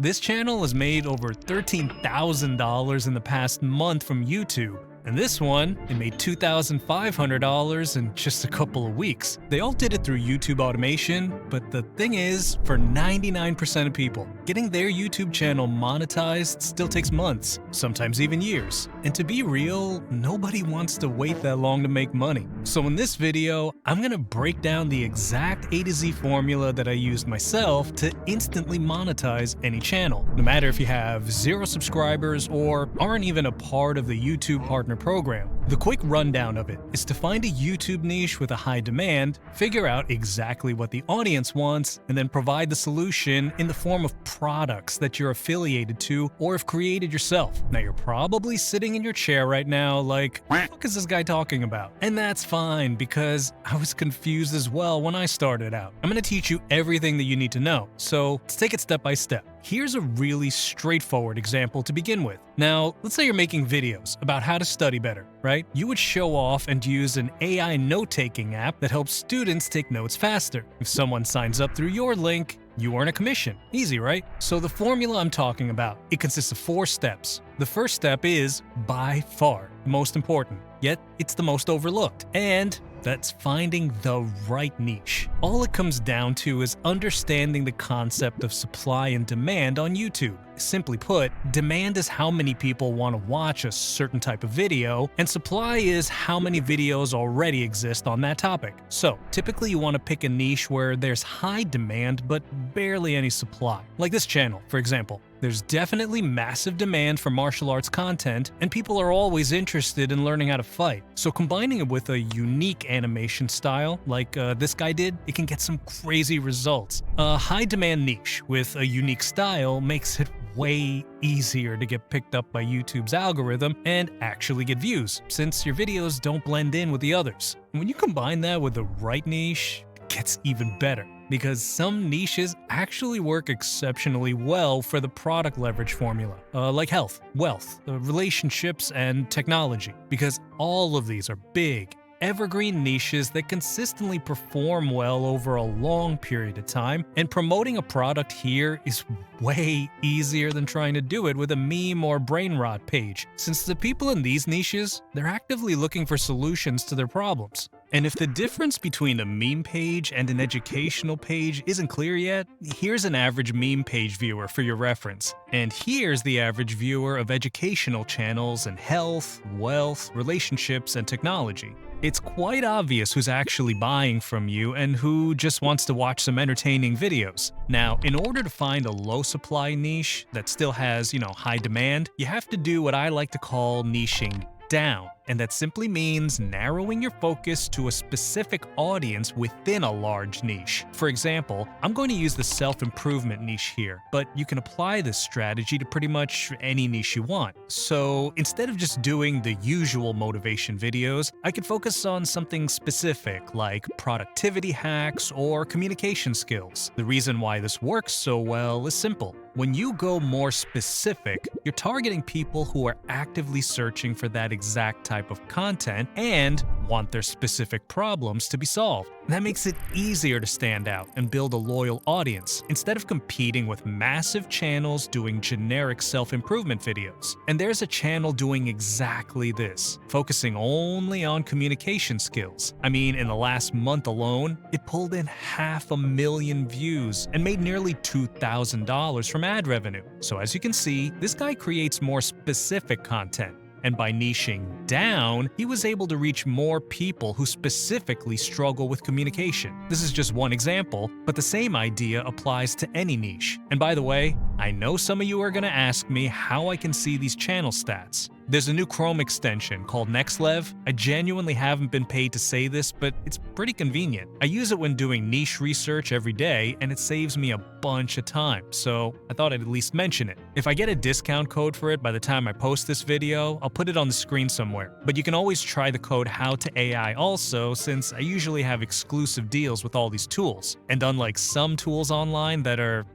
This channel has made over $13,000 in the past month from YouTube. And this one, it made $2,500 in just a couple of weeks. They all did it through YouTube automation, but the thing is, for 99% of people, getting their YouTube channel monetized still takes months, sometimes even years. And to be real, nobody wants to wait that long to make money. So in this video, I'm gonna break down the exact A to Z formula that I used myself to instantly monetize any channel, no matter if you have 0 subscribers or aren't even a part of the YouTube partner program. The quick rundown of it is to find a YouTube niche with a high demand, figure out exactly what the audience wants, and then provide the solution in the form of products that you're affiliated to or have created yourself. Now you're probably sitting in your chair right now like, what the fuck is this guy talking about? And that's fine, because I was confused as well when I started out. I'm gonna teach you everything that you need to know, so let's take it step by step. Here's a really straightforward example to begin with. Now, let's say you're making videos about how to study better, right? You would show off and use an AI note-taking app that helps students take notes faster. If someone signs up through your link, you earn a commission. Easy, right? So the formula I'm talking about, it consists of 4 steps. The first step is, by far, the most important, yet it's the most overlooked. And that's finding the right niche. All it comes down to is understanding the concept of supply and demand on YouTube. Simply put, demand is how many people want to watch a certain type of video, and supply is how many videos already exist on that topic. So, typically you want to pick a niche where there's high demand but barely any supply. Like this channel, for example. There's definitely massive demand for martial arts content, and people are always interested in learning how to fight. So combining it with a unique animation style, like this guy did, it can get some crazy results. A high-demand niche with a unique style makes it way easier to get picked up by YouTube's algorithm and actually get views, since your videos don't blend in with the others. And when you combine that with the right niche, it gets even better, because some niches actually work exceptionally well for the product leverage formula, like health, wealth, relationships, and technology, because all of these are big, evergreen niches that consistently perform well over a long period of time, and promoting a product here is way easier than trying to do it with a meme or brain rot page, since the people in these niches, they're actively looking for solutions to their problems. And if the difference between a meme page and an educational page isn't clear yet, here's an average meme page viewer for your reference. And here's the average viewer of educational channels in health, wealth, relationships, and technology. It's quite obvious who's actually buying from you and who just wants to watch some entertaining videos. Now, in order to find a low supply niche that still has, high demand, you have to do what I like to call niching down. And that simply means narrowing your focus to a specific audience within a large niche. For example, I'm going to use the self-improvement niche here, but you can apply this strategy to pretty much any niche you want. So instead of just doing the usual motivation videos, I could focus on something specific like productivity hacks or communication skills. The reason why this works so well is simple. When you go more specific, you're targeting people who are actively searching for that exact type of content and want their specific problems to be solved. That makes it easier to stand out and build a loyal audience, instead of competing with massive channels doing generic self-improvement videos. And there's a channel doing exactly this, focusing only on communication skills. I mean, in the last month alone, it pulled in 500,000 views and made nearly $2,000 from ad revenue. So as you can see, this guy creates more specific content. And by niching down, he was able to reach more people who specifically struggle with communication. This is just one example, but the same idea applies to any niche. And by the way, I know some of you are gonna ask me how I can see these channel stats. There's a new Chrome extension called NextLev. I genuinely haven't been paid to say this, but it's pretty convenient. I use it when doing niche research every day, and it saves me a bunch of time, so I thought I'd at least mention it. If I get a discount code for it by the time I post this video, I'll put it on the screen somewhere. But you can always try the code HowToAI also, since I usually have exclusive deals with all these tools. And unlike some tools online that are,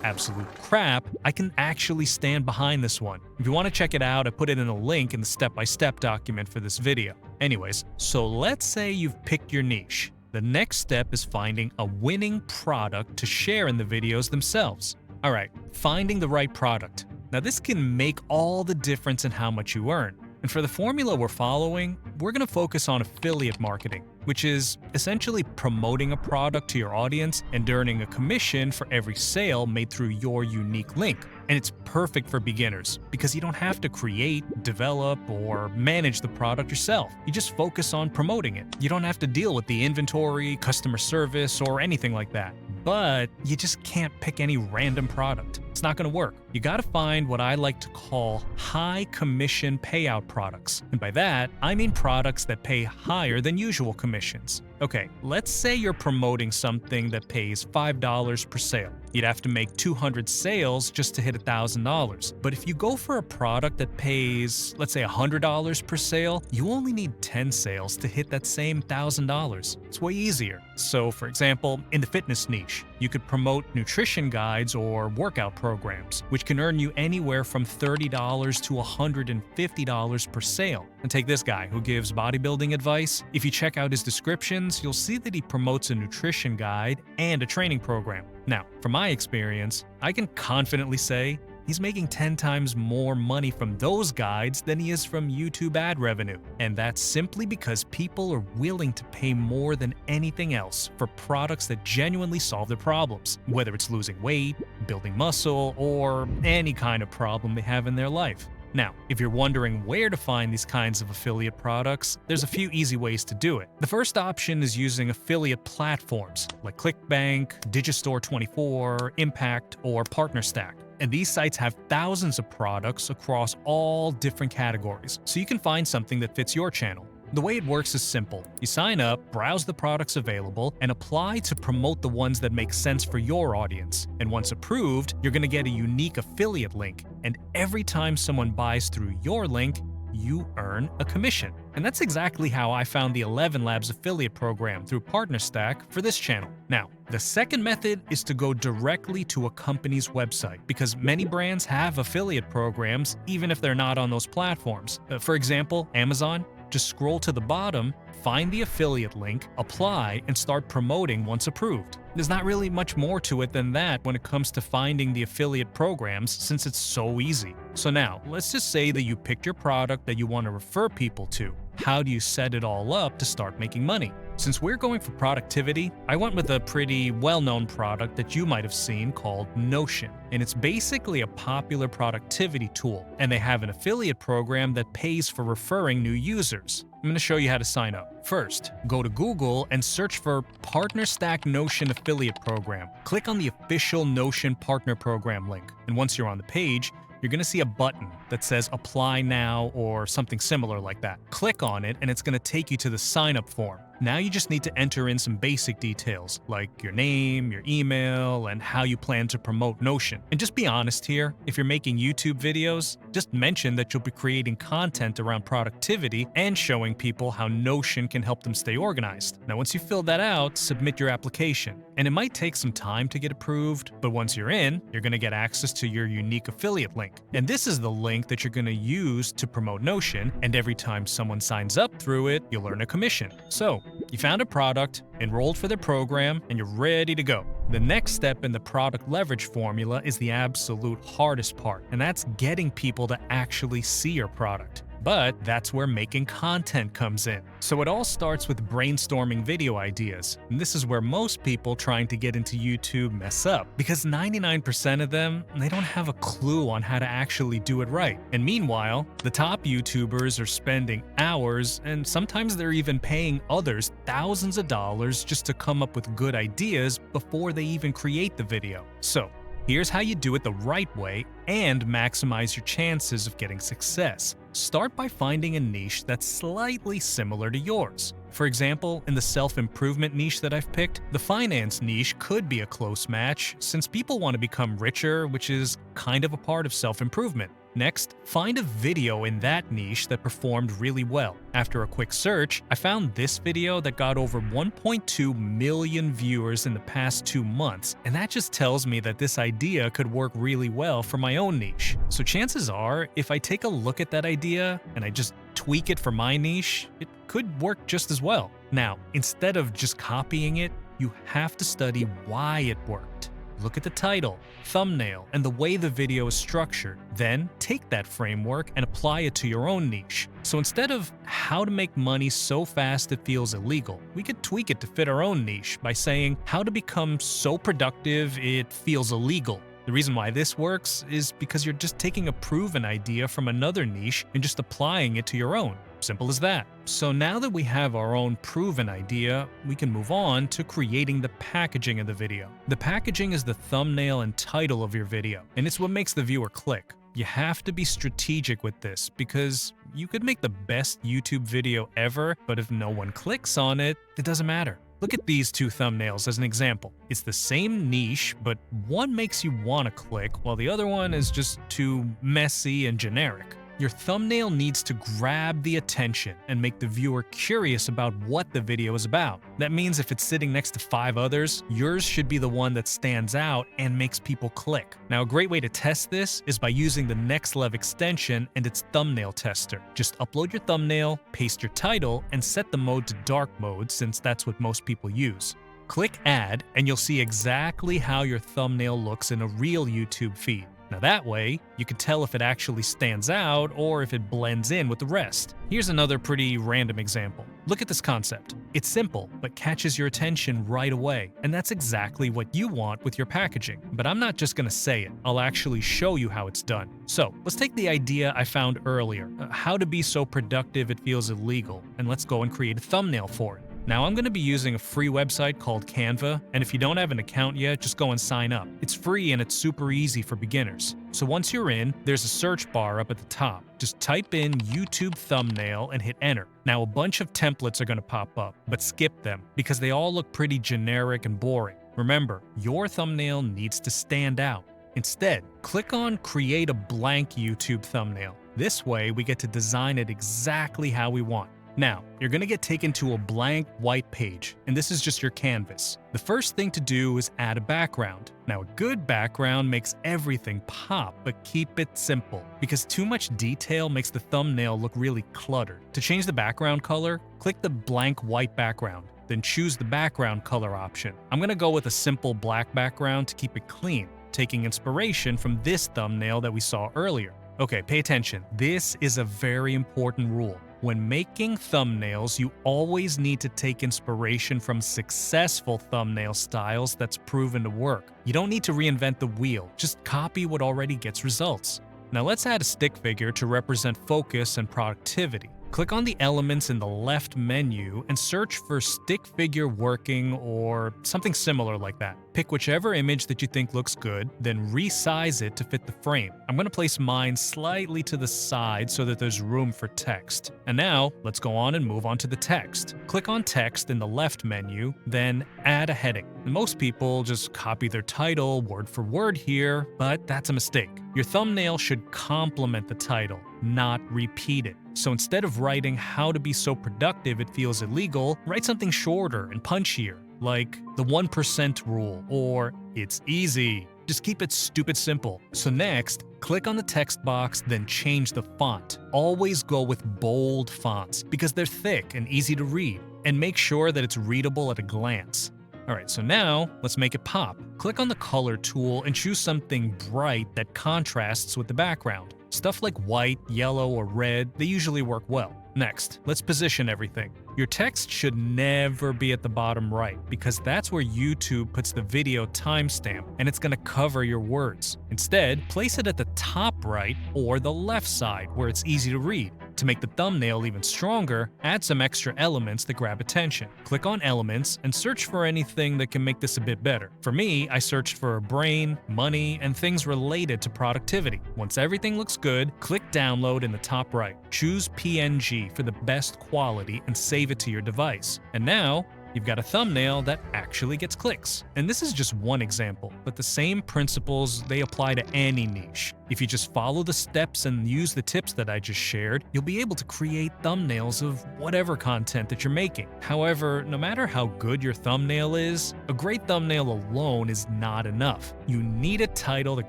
absolute crap, I can actually stand behind this one. If you want to check it out, I put it in a link in the step-by-step document for this video. Anyways, so let's say you've picked your niche. The next step is finding a winning product to share in the videos themselves. Alright, finding the right product. Now this can make all the difference in how much you earn. And for the formula we're following, we're going to focus on affiliate marketing, which is essentially promoting a product to your audience and earning a commission for every sale made through your unique link. And it's perfect for beginners because you don't have to create, develop, or manage the product yourself. You just focus on promoting it. You don't have to deal with the inventory, customer service, or anything like that. But you just can't pick any random product. It's not going to work. You got to find what I like to call high commission payout products. And by that, I mean products that pay higher than usual commissions. Okay, let's say you're promoting something that pays $5 per sale. You'd have to make 200 sales just to hit $1,000. But if you go for a product that pays, let's say $100 per sale, you only need 10 sales to hit that same $1,000. It's way easier. So for example, in the fitness niche, you could promote nutrition guides or workout programs, which can earn you anywhere from $30 to $150 per sale. And take this guy who gives bodybuilding advice. If you check out his descriptions, you'll see that he promotes a nutrition guide and a training program. Now, from my experience, I can confidently say he's making 10 times more money from those guides than he is from YouTube ad revenue. And that's simply because people are willing to pay more than anything else for products that genuinely solve their problems, whether it's losing weight, building muscle, or any kind of problem they have in their life. Now, if you're wondering where to find these kinds of affiliate products, there's a few easy ways to do it. The first option is using affiliate platforms like ClickBank, Digistore24, Impact, or PartnerStack. And these sites have thousands of products across all different categories, so you can find something that fits your channel. The way it works is simple. You sign up, browse the products available, and apply to promote the ones that make sense for your audience. And once approved, you're going to get a unique affiliate link. And every time someone buys through your link, you earn a commission. And that's exactly how I found the 11 Labs affiliate program through PartnerStack for this channel. Now, the second method is to go directly to a company's website because many brands have affiliate programs even if they're not on those platforms. For example, Amazon. Just scroll to the bottom, find the affiliate link, apply, and start promoting once approved. There's not really much more to it than that when it comes to finding the affiliate programs since it's so easy. So now, let's just say that you picked your product that you want to refer people to. How do you set it all up to start making money? Since we're going for productivity, I went with a pretty well-known product that you might have seen called Notion. And it's basically a popular productivity tool. And they have an affiliate program that pays for referring new users. I'm going to show you how to sign up. First, go to Google and search for PartnerStack Notion Affiliate Program. Click on the official Notion Partner Program link. And once you're on the page, you're going to see a button that says Apply Now or something similar like that. Click on it and it's going to take you to the sign-up form. Now you just need to enter in some basic details like your name, your email, and how you plan to promote Notion. And just be honest here, if you're making YouTube videos, just mention that you'll be creating content around productivity and showing people how Notion can help them stay organized. Now once you fill that out, submit your application. And it might take some time to get approved, but once you're in, you're going to get access to your unique affiliate link. And this is the link that you're going to use to promote Notion, and every time someone signs up through it, you'll earn a commission. So, you found a product, enrolled for their program, and you're ready to go. The next step in the product leverage formula is the absolute hardest part, and that's getting people to actually see your product. But that's where making content comes in. So it all starts with brainstorming video ideas. And this is where most people trying to get into YouTube mess up, because 99% of them, they don't have a clue on how to actually do it right. And meanwhile, the top YouTubers are spending hours, and sometimes they're even paying others thousands of dollars just to come up with good ideas before they even create the video. So here's how you do it the right way and maximize your chances of getting success. Start by finding a niche that's slightly similar to yours. For example, in the self-improvement niche that I've picked, the finance niche could be a close match since people want to become richer, which is kind of a part of self-improvement. Next, find a video in that niche that performed really well. After a quick search, I found this video that got over 1.2 million viewers in the past 2 months, and that just tells me that this idea could work really well for my own niche. So chances are, if I take a look at that idea and I just tweak it for my niche, it could work just as well. Now, instead of just copying it, you have to study why it worked. Look at the title, thumbnail, and the way the video is structured. Then take that framework and apply it to your own niche. So instead of how to make money so fast it feels illegal, we could tweak it to fit our own niche by saying how to become so productive it feels illegal. The reason why this works is because you're just taking a proven idea from another niche and just applying it to your own. Simple as that. So now that we have our own proven idea, we can move on to creating the packaging of the video. The packaging is the thumbnail and title of your video, and it's what makes the viewer click. You have to be strategic with this because you could make the best YouTube video ever, but if no one clicks on it, it doesn't matter. Look at these two thumbnails as an example. It's the same niche, but one makes you want to click, while the other one is just too messy and generic. Your thumbnail needs to grab the attention and make the viewer curious about what the video is about. That means if it's sitting next to 5 others, yours should be the one that stands out and makes people click. Now, a great way to test this is by using the NextLev extension and its thumbnail tester. Just upload your thumbnail, paste your title, and set the mode to dark mode since that's what most people use. Click Add, and you'll see exactly how your thumbnail looks in a real YouTube feed. Now that way, you can tell if it actually stands out or if it blends in with the rest. Here's another pretty random example. Look at this concept. It's simple, but catches your attention right away. And that's exactly what you want with your packaging. But I'm not just gonna say it, I'll actually show you how it's done. So let's take the idea I found earlier, how to be so productive it feels illegal, and let's go and create a thumbnail for it. Now I'm going to be using a free website called Canva, and if you don't have an account yet, just go and sign up. It's free and it's super easy for beginners. So once you're in, there's a search bar up at the top. Just type in YouTube thumbnail and hit enter. Now a bunch of templates are going to pop up, but skip them because they all look pretty generic and boring. Remember, your thumbnail needs to stand out. Instead, click on Create a blank YouTube thumbnail. This way we get to design it exactly how we want. Now, you're going to get taken to a blank white page, and this is just your canvas. The first thing to do is add a background. Now, a good background makes everything pop, but keep it simple, because too much detail makes the thumbnail look really cluttered. To change the background color, click the blank white background, then choose the background color option. I'm going to go with a simple black background to keep it clean, taking inspiration from this thumbnail that we saw earlier. Okay, pay attention. This is a very important rule. When making thumbnails, you always need to take inspiration from successful thumbnail styles that's proven to work. You don't need to reinvent the wheel, just copy what already gets results. Now let's add a stick figure to represent focus and productivity. Click on the elements in the left menu and search for stick figure working or something similar like that. Pick whichever image that you think looks good, then resize it to fit the frame. I'm going to place mine slightly to the side so that there's room for text. And now, let's go on and move on to the text. Click on text in the left menu, then add a heading. And most people just copy their title word for word here, but that's a mistake. Your thumbnail should complement the title, not repeat it. So instead of writing how to be so productive it feels illegal, write something shorter and punchier, like the 1% rule or it's easy. Just keep it stupid simple. So next, click on the text box, then change the font. Always go with bold fonts because they're thick and easy to read, and make sure that it's readable at a glance. Alright, so now let's make it pop. Click on the color tool and choose something bright that contrasts with the background. Stuff like white, yellow, or red, they usually work well. Next, let's position everything. Your text should never be at the bottom right because that's where YouTube puts the video timestamp and it's going to cover your words. Instead, place it at the top right or the left side where it's easy to read. To make the thumbnail even stronger, add some extra elements that grab attention. Click on Elements and search for anything that can make this a bit better. For me, I searched for a brain, money, and things related to productivity. Once everything looks good, click Download in the top right. Choose PNG for the best quality and save it to your device. And now, you've got a thumbnail that actually gets clicks. And this is just one example, but the same principles, they apply to any niche. If you just follow the steps and use the tips that I just shared, you'll be able to create thumbnails of whatever content that you're making. However, no matter how good your thumbnail is, a great thumbnail alone is not enough. You need a title that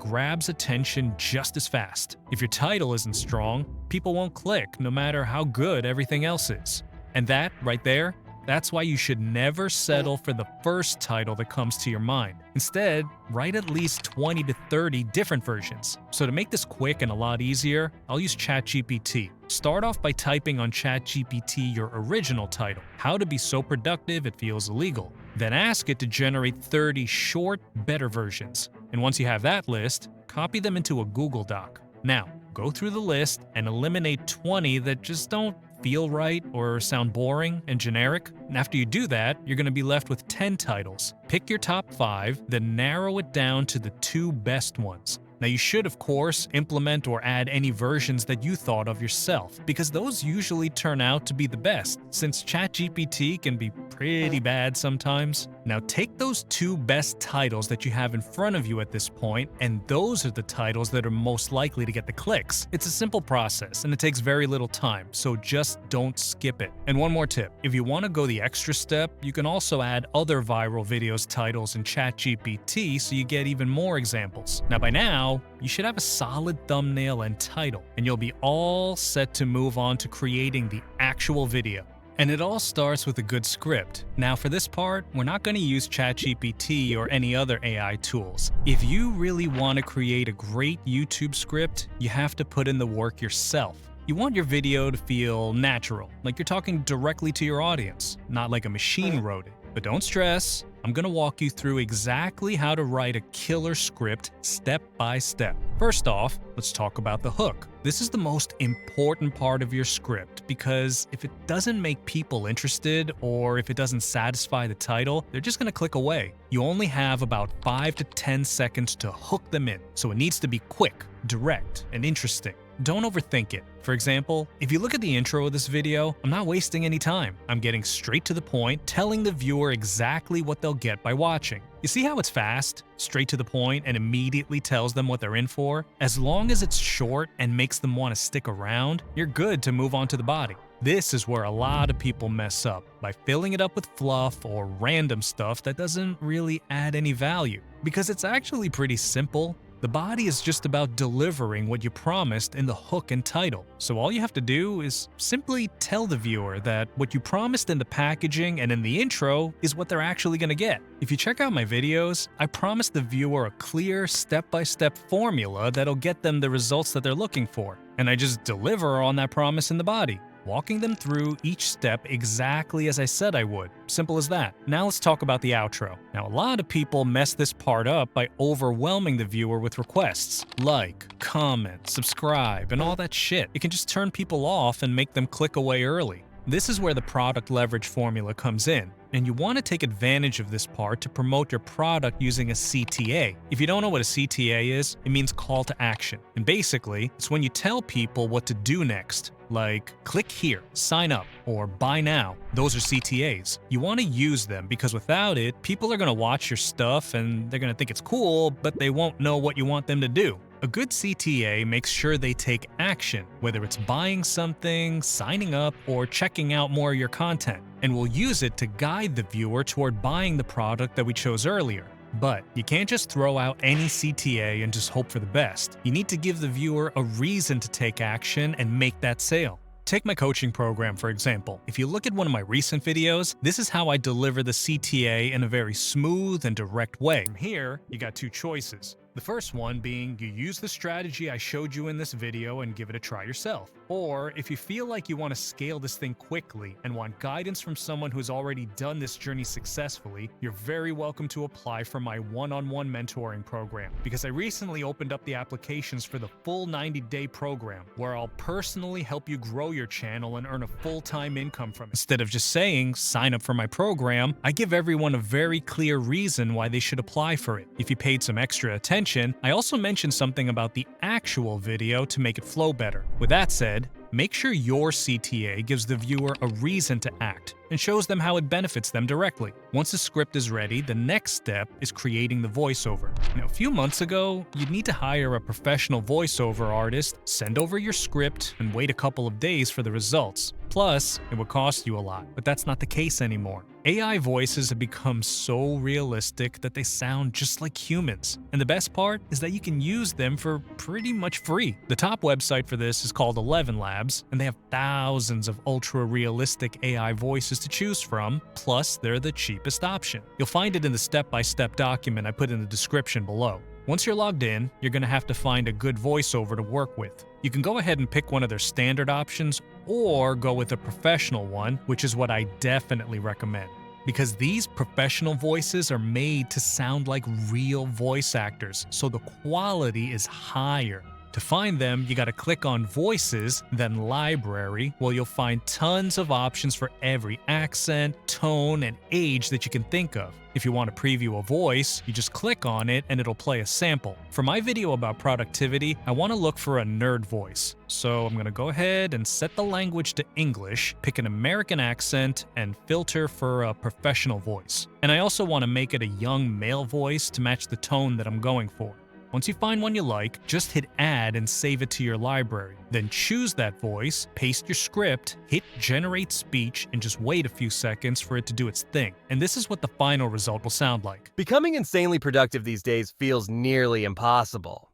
grabs attention just as fast. If your title isn't strong, people won't click no matter how good everything else is. And that, right there, That's why you should never settle for the first title that comes to your mind. Instead, write at least 20 to 30 different versions. So to make this quick and a lot easier, I'll use ChatGPT. Start off by typing on ChatGPT your original title, how to be so productive it feels illegal. Then ask it to generate 30 short, better versions. And once you have that list, copy them into a Google Doc. Now, go through the list and eliminate 20 that just don't feel right or sound boring and generic. And after you do that, you're going to be left with 10 titles. Pick your top 5, then narrow it down to the 2 best ones. Now you should, of course, implement or add any versions that you thought of yourself, because those usually turn out to be the best, since ChatGPT can be pretty bad sometimes. Now take those 2 best titles that you have in front of you at this point, and those are the titles that are most likely to get the clicks. It's a simple process, and it takes very little time, so just don't skip it. And one more tip, if you want to go the extra step, you can also add other viral videos titles in ChatGPT so you get even more examples. Now by now, you should have a solid thumbnail and title, and you'll be all set to move on to creating the actual video. And it all starts with a good script. Now for this part, we're not going to use ChatGPT or any other AI tools. If you really want to create a great YouTube script, you have to put in the work yourself. You want your video to feel natural, like you're talking directly to your audience, not like a machine wrote it. But don't stress, I'm going to walk you through exactly how to write a killer script step by step. First off, let's talk about the hook. This is the most important part of your script because if it doesn't make people interested or if it doesn't satisfy the title, they're just going to click away. You only have about 5 to 10 seconds to hook them in, so it needs to be quick, direct, and interesting. Don't overthink it. For example, if you look at the intro of this video, I'm not wasting any time. I'm getting straight to the point, telling the viewer exactly what they'll get by watching. You see how it's fast, straight to the point, and immediately tells them what they're in for? As long as it's short and makes them want to stick around, you're good to move on to the body. This is where a lot of people mess up, by filling it up with fluff or random stuff that doesn't really add any value. Because it's actually pretty simple. The body is just about delivering what you promised in the hook and title. So all you have to do is simply tell the viewer that what you promised in the packaging and in the intro is what they're actually going to get. If you check out my videos, I promise the viewer a clear step-by-step formula that'll get them the results that they're looking for. And I just deliver on that promise in the body, walking them through each step exactly as I said I would. Simple as that. Now let's talk about the outro. Now a lot of people mess this part up by overwhelming the viewer with requests. Like, comment, subscribe, and all that shit. It can just turn people off and make them click away early. This is where the product leverage formula comes in, and you want to take advantage of this part to promote your product using a CTA. If you don't know what a CTA is, it means call to action. And basically, it's when you tell people what to do next. Like, click here, sign up, or buy now. Those are CTAs. You want to use them because without it, people are going to watch your stuff and they're going to think it's cool, but they won't know what you want them to do. A good CTA makes sure they take action, whether it's buying something, signing up, or checking out more of your content, and we'll use it to guide the viewer toward buying the product that we chose earlier. But you can't just throw out any CTA and just hope for the best. You need to give the viewer a reason to take action and make that sale. Take my coaching program, for example. If you look at one of my recent videos, this is how I deliver the CTA in a very smooth and direct way. From here, you got 2 choices. The first one being you use the strategy I showed you in this video and give it a try yourself. Or if you feel like you want to scale this thing quickly and want guidance from someone who's already done this journey successfully, you're very welcome to apply for my one-on-one mentoring program, because I recently opened up the applications for the full 90-day program where I'll personally help you grow your channel and earn a full-time income from it. Instead of just saying, sign up for my program, I give everyone a very clear reason why they should apply for it. If you paid some extra attention, I also mentioned something about the actual video to make it flow better. With that said, make sure your CTA gives the viewer a reason to act and shows them how it benefits them directly. Once the script is ready, the next step is creating the voiceover. Now, a few months ago, you'd need to hire a professional voiceover artist, send over your script, and wait a couple of days for the results. Plus, it would cost you a lot, but that's not the case anymore. AI voices have become so realistic that they sound just like humans. And the best part is that you can use them for pretty much free. The top website for this is called 11 Labs, and they have thousands of ultra-realistic AI voices voices to choose from, plus they're the cheapest option. You'll find it in the step-by-step document I put in the description below. Once you're logged in, you're going to have to find a good voiceover to work with. You can go ahead and pick one of their standard options or go with a professional one, which is what I definitely recommend. Because these professional voices are made to sound like real voice actors, so the quality is higher. To find them, you gotta click on Voices, then Library, where you'll find tons of options for every accent, tone, and age that you can think of. If you want to preview a voice, you just click on it and it'll play a sample. For my video about productivity, I want to look for a nerd voice. So I'm gonna go ahead and set the language to English, pick an American accent, and filter for a professional voice. And I also want to make it a young male voice to match the tone that I'm going for. Once you find one you like, just hit Add and save it to your library. Then choose that voice, paste your script, hit Generate Speech, and just wait a few seconds for it to do its thing. And this is what the final result will sound like. Becoming insanely productive these days feels nearly impossible.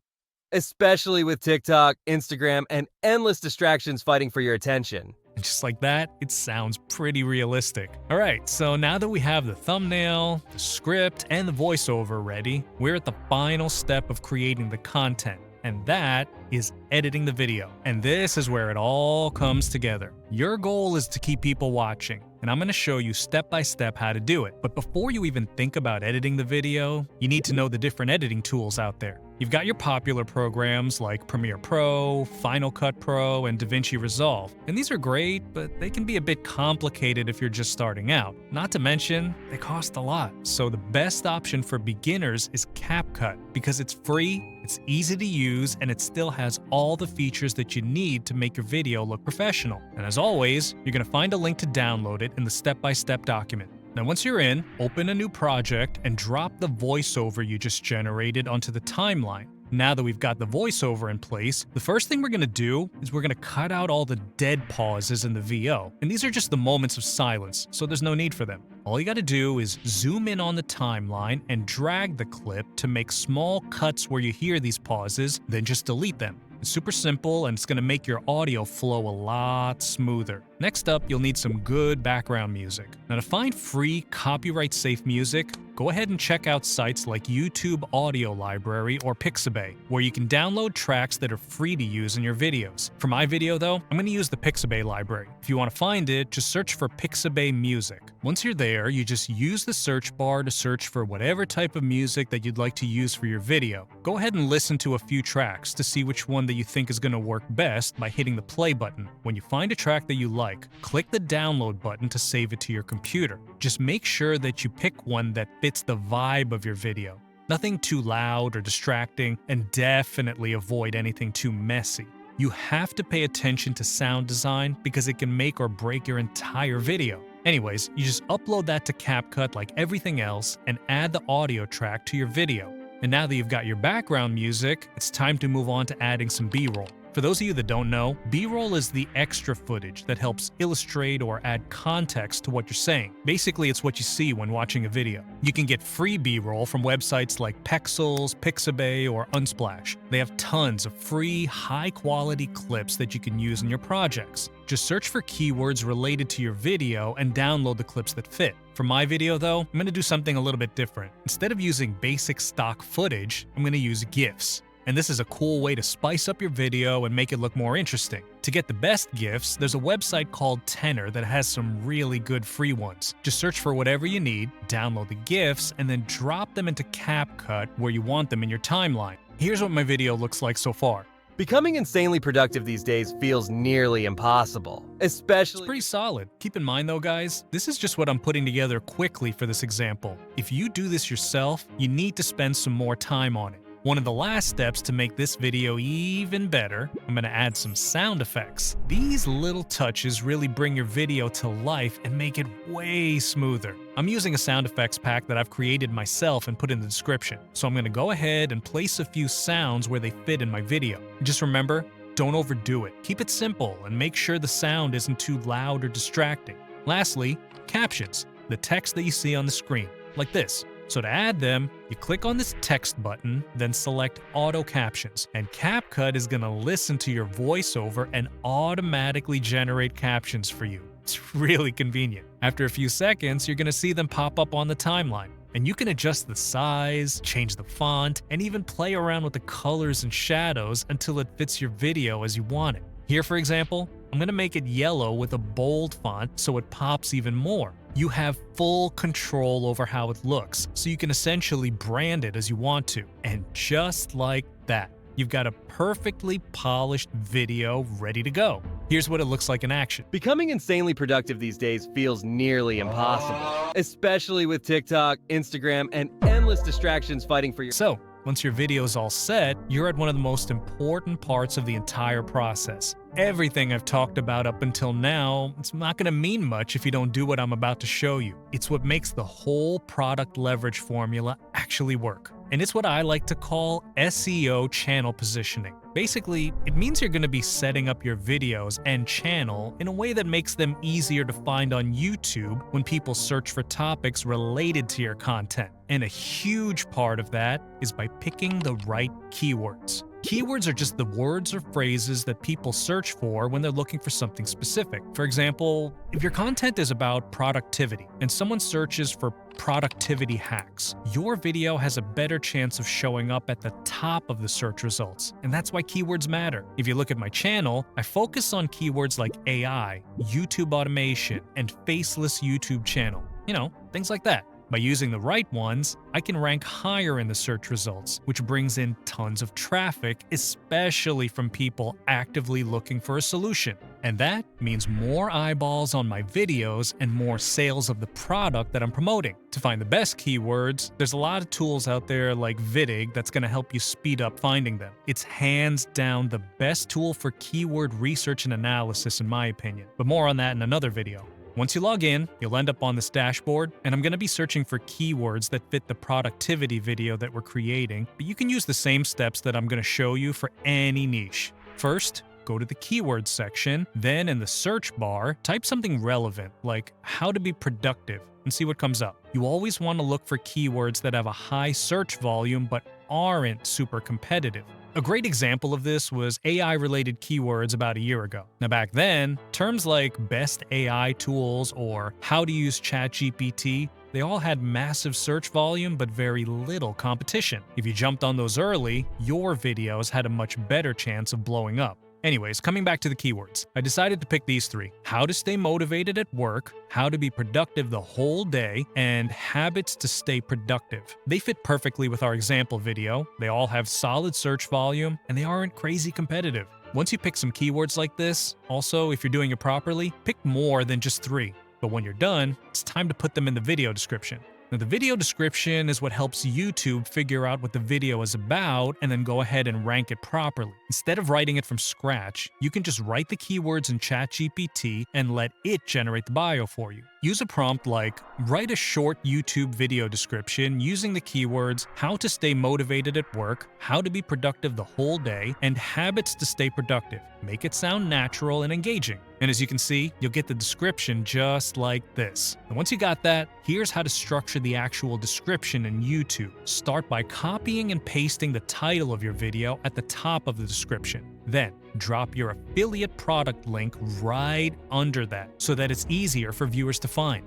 Especially with TikTok, Instagram, and endless distractions fighting for your attention. And just like that, it sounds pretty realistic. Alright, so now that we have the thumbnail, the script, and the voiceover ready, we're at the final step of creating the content. And that is editing the video. And this is where it all comes together. Your goal is to keep people watching, and I'm going to show you step by step how to do it. But before you even think about editing the video, you need to know the different editing tools out there. You've got your popular programs like Premiere Pro, Final Cut Pro, and DaVinci Resolve. And these are great, but they can be a bit complicated if you're just starting out. Not to mention, they cost a lot. So the best option for beginners is CapCut because it's free, it's easy to use, and it still has all the features that you need to make your video look professional. And as always, you're going to find a link to download it in the step-by-step document. Now once you're in, open a new project and drop the voiceover you just generated onto the timeline. Now that we've got the voiceover in place, the first thing we're going to do is we're going to cut out all the dead pauses in the VO. And these are just the moments of silence, so there's no need for them. All you got to do is zoom in on the timeline and drag the clip to make small cuts where you hear these pauses, then just delete them. It's super simple and it's going to make your audio flow a lot smoother. Next up, you'll need some good background music. Now to find free, copyright-safe music, go ahead and check out sites like YouTube Audio Library or Pixabay, where you can download tracks that are free to use in your videos. For my video though, I'm going to use the Pixabay library. If you want to find it, just search for Pixabay Music. Once you're there, you just use the search bar to search for whatever type of music that you'd like to use for your video. Go ahead and listen to a few tracks to see which one that you think is going to work best by hitting the play button. When you find a track that you like, click the download button to save it to your computer. Just make sure that you pick one that fits the vibe of your video. Nothing too loud or distracting, and definitely avoid anything too messy. You have to pay attention to sound design because it can make or break your entire video. Anyways, you just upload that to CapCut like everything else and add the audio track to your video. And now that you've got your background music, it's time to move on to adding some B-roll. For those of you that don't know, B-roll is the extra footage that helps illustrate or add context to what you're saying. Basically, it's what you see when watching a video. You can get free B-roll from websites like Pexels, Pixabay, or Unsplash. They have tons of free, high-quality clips that you can use in your projects. Just search for keywords related to your video and download the clips that fit. For my video though, I'm going to do something a little bit different. Instead of using basic stock footage, I'm going to use GIFs. And this is a cool way to spice up your video and make it look more interesting. To get the best GIFs, there's a website called Tenor that has some really good free ones. Just search for whatever you need, download the GIFs, and then drop them into CapCut where you want them in your timeline. Here's what my video looks like so far. Becoming insanely productive these days feels nearly impossible, especially— It's pretty solid. Keep in mind though, guys, this is just what I'm putting together quickly for this example. If you do this yourself, you need to spend some more time on it. One of the last steps to make this video even better, I'm going to add some sound effects. These little touches really bring your video to life and make it way smoother. I'm using a sound effects pack that I've created myself and put in the description. So I'm going to go ahead and place a few sounds where they fit in my video. Just remember, don't overdo it. Keep it simple and make sure the sound isn't too loud or distracting. Lastly, captions, the text that you see on the screen, like this. So to add them, you click on this text button, then select Auto Captions, and CapCut is going to listen to your voiceover and automatically generate captions for you. It's really convenient. After a few seconds, you're gonna see them pop up on the timeline. And you can adjust the size, change the font, and even play around with the colors and shadows until it fits your video as you want it. Here, for example, I'm gonna make it yellow with a bold font so it pops even more. You have full control over how it looks, so you can essentially brand it as you want to. And just like that, you've got a perfectly polished video ready to go. Here's what it looks like in action. Becoming insanely productive these days feels nearly impossible, especially with TikTok, Instagram, and endless distractions fighting for your. So, once your video's all set, you're at one of the most important parts of the entire process. Everything I've talked about up until now, it's not going to mean much if you don't do what I'm about to show you. It's what makes the whole product leverage formula actually work. And it's what I like to call SEO channel positioning. Basically, it means you're going to be setting up your videos and channel in a way that makes them easier to find on YouTube when people search for topics related to your content. And a huge part of that is by picking the right keywords. Keywords are just the words or phrases that people search for when they're looking for something specific. For example, if your content is about productivity and someone searches for productivity hacks, your video has a better chance of showing up at the top of the search results. And that's why keywords matter. If you look at my channel, I focus on keywords like AI, YouTube automation, and faceless YouTube channel. You know, things like that. By using the right ones, I can rank higher in the search results, which brings in tons of traffic, especially from people actively looking for a solution. And that means more eyeballs on my videos and more sales of the product that I'm promoting. To find the best keywords, there's a lot of tools out there like Vidig that's going to help you speed up finding them. It's hands down the best tool for keyword research and analysis in my opinion, but more on that in another video. Once you log in, you'll end up on this dashboard, and I'm going to be searching for keywords that fit the productivity video that we're creating, but you can use the same steps that I'm going to show you for any niche. First, go to the keywords section, then in the search bar, type something relevant like how to be productive and see what comes up. You always want to look for keywords that have a high search volume but aren't super competitive. A great example of this was AI-related keywords about a year ago. Now back then, terms like best AI tools or how to use ChatGPT, they all had massive search volume but very little competition. If you jumped on those early, your videos had a much better chance of blowing up. Anyways, coming back to the keywords, I decided to pick these three: how to stay motivated at work, how to be productive the whole day, and habits to stay productive. They fit perfectly with our example video, they all have solid search volume, and they aren't crazy competitive. Once you pick some keywords like this, also if you're doing it properly, pick more than just three. But when you're done, it's time to put them in the video description. Now, the video description is what helps YouTube figure out what the video is about and then go ahead and rank it properly. Instead of writing it from scratch, you can just write the keywords in ChatGPT and let it generate the bio for you. Use a prompt like, write a short YouTube video description using the keywords how to stay motivated at work, how to be productive the whole day, and habits to stay productive. Make it sound natural and engaging. And as you can see, you'll get the description just like this. And once you got that, here's how to structure the actual description in YouTube. Start by copying and pasting the title of your video at the top of the description. Then, drop your affiliate product link right under that so that it's easier for viewers to find.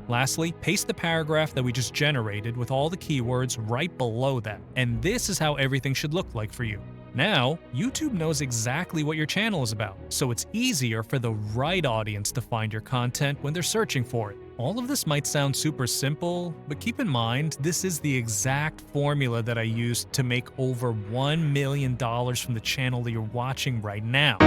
Lastly, paste the paragraph that we just generated with all the keywords right below that. And this is how everything should look like for you. Now, YouTube knows exactly what your channel is about, so it's easier for the right audience to find your content when they're searching for it. All of this might sound super simple, but keep in mind, this is the exact formula that I used to make over $1 million from the channel that you're watching right now.